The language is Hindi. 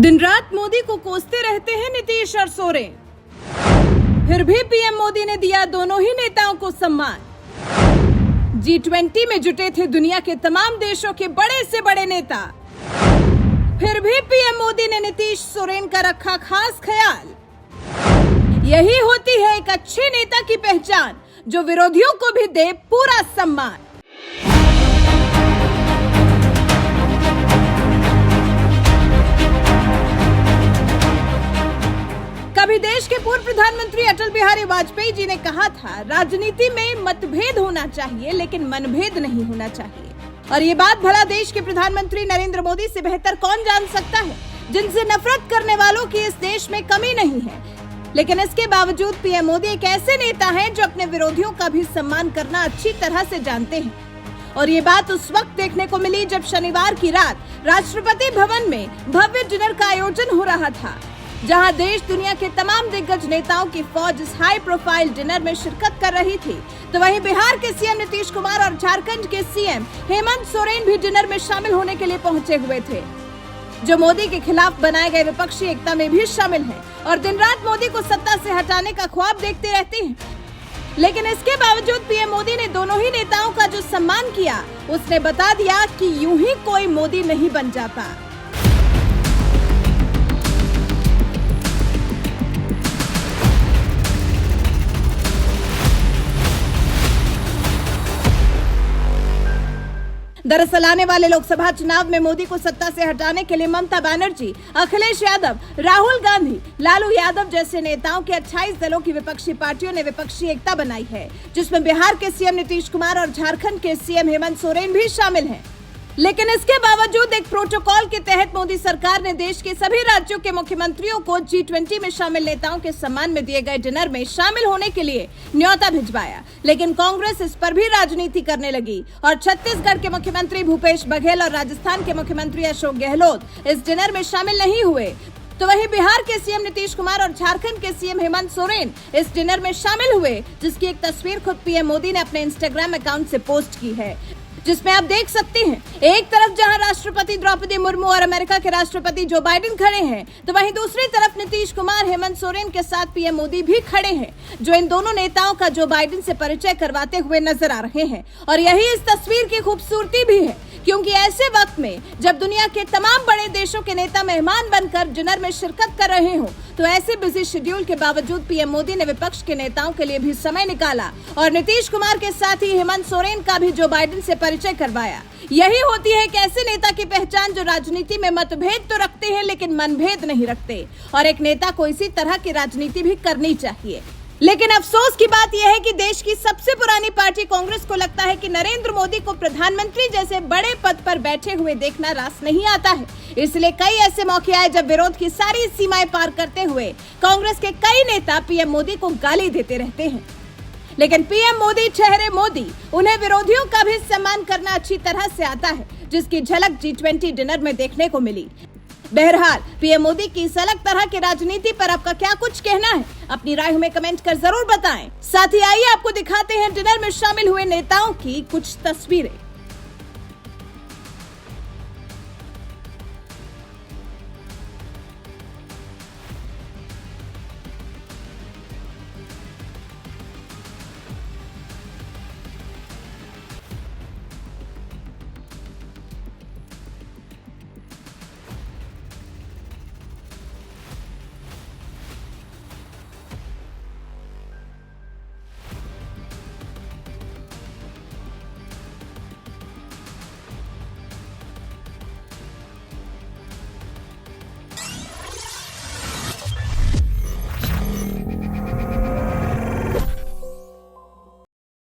दिन रात मोदी को कोसते रहते हैं नीतीश और सोरेन, फिर भी पीएम मोदी ने दिया दोनों ही नेताओं को सम्मान। G20 में जुटे थे दुनिया के तमाम देशों के बड़े से बड़े नेता, फिर भी पीएम मोदी ने नीतीश सोरेन का रखा खास ख्याल। यही होती है एक अच्छे नेता की पहचान, जो विरोधियों को भी दे पूरा सम्मान। कभी देश के पूर्व प्रधानमंत्री अटल बिहारी वाजपेयी जी ने कहा था, राजनीति में मतभेद होना चाहिए लेकिन मनभेद नहीं होना चाहिए। और ये बात भला देश के प्रधानमंत्री नरेंद्र मोदी से बेहतर कौन जान सकता है, जिनसे नफरत करने वालों की इस देश में कमी नहीं है। लेकिन इसके बावजूद पीएम मोदी एक ऐसे नेता हैं जो अपने विरोधियों का भी सम्मान करना अच्छी तरह से जानते हैं। और ये बात उस वक्त देखने को मिली जब शनिवार की रात राष्ट्रपति भवन में भव्य डिनर का आयोजन हो रहा था, जहां देश दुनिया के तमाम दिग्गज नेताओं की फौज इस हाई प्रोफाइल डिनर में शिरकत कर रही थी। तो वहीं बिहार के सीएम नीतीश कुमार और झारखंड के सीएम हेमंत सोरेन भी डिनर में शामिल होने के लिए पहुंचे हुए थे, जो मोदी के खिलाफ बनाए गए विपक्षी एकता में भी शामिल हैं और दिन रात मोदी को सत्ता से हटाने का ख्वाब देखते रहते हैं। लेकिन इसके बावजूद पीएम मोदी ने दोनों ही नेताओं का जो सम्मान किया, उसने बता दिया कि यूं ही कोई मोदी नहीं बन जाता। दरअसल आने वाले लोकसभा चुनाव में मोदी को सत्ता से हटाने के लिए ममता बनर्जी, अखिलेश यादव, राहुल गांधी, लालू यादव जैसे नेताओं के 28 दलों की विपक्षी पार्टियों ने विपक्षी एकता बनाई है, जिसमें बिहार के सीएम नीतीश कुमार और झारखंड के सीएम हेमंत सोरेन भी शामिल हैं। लेकिन इसके बावजूद एक प्रोटोकॉल के तहत मोदी सरकार ने देश के सभी राज्यों के मुख्यमंत्रियों को G20 में शामिल नेताओं के सम्मान में दिए गए डिनर में शामिल होने के लिए न्योता भिजवाया। लेकिन कांग्रेस इस पर भी राजनीति करने लगी और छत्तीसगढ़ के मुख्यमंत्री भूपेश बघेल और राजस्थान के मुख्यमंत्री अशोक गहलोत इस डिनर में शामिल नहीं हुए। तो वहीं बिहार के सीएम नीतीश कुमार और झारखंड के सीएम हेमंत सोरेन इस डिनर में शामिल हुए, जिसकी एक तस्वीर खुद पीएम मोदी ने अपने इंस्टाग्राम अकाउंट से पोस्ट की है, जिसमें आप देख सकते हैं एक तरफ जहां राष्ट्रपति द्रौपदी मुर्मू और अमेरिका के राष्ट्रपति जो बाइडेन खड़े हैं, तो वहीं दूसरी तरफ नीतीश कुमार हेमंत सोरेन के साथ पीएम मोदी भी खड़े हैं, जो इन दोनों नेताओं का जो बाइडेन से परिचय करवाते हुए नजर आ रहे हैं। और यही इस तस्वीर की खूबसूरती भी है, क्योंकि ऐसे वक्त में जब दुनिया के तमाम बड़े देशों के नेता मेहमान बनकर डिनर में शिरकत कर रहे हो, तो ऐसे बिजी शेड्यूल के बावजूद पीएम मोदी ने विपक्ष के नेताओं के लिए भी समय निकाला और नीतीश कुमार के साथ ही हेमंत सोरेन का भी जो बाइडेन से परिचय करवाया। यही होती है एक ऐसे नेता की पहचान जो राजनीति में मतभेद तो रखते हैं लेकिन मनभेद नहीं रखते, और एक नेता को इसी तरह की राजनीति भी करनी चाहिए। लेकिन अफसोस की बात यह है कि देश की सबसे पुरानी पार्टी कांग्रेस को लगता है कि नरेंद्र मोदी को प्रधानमंत्री जैसे बड़े पद पर बैठे हुए देखना रास नहीं आता है। इसलिए कई ऐसे मौके आए जब विरोध की सारी सीमाएं पार करते हुए कांग्रेस के कई नेता पीएम मोदी को गाली देते रहते हैं। लेकिन पीएम मोदी ठहरे मोदी, उन्हें विरोधियों का भी सम्मान करना अच्छी तरह से आता है, जिसकी झलक G20 डिनर में देखने को मिली। बहरहाल पीएम मोदी की इस अलग तरह की राजनीति पर आपका क्या कुछ कहना है? अपनी राय हमें कमेंट कर जरूर बताएं। साथ ही आइए आपको दिखाते हैं डिनर में शामिल हुए नेताओं की कुछ तस्वीरें।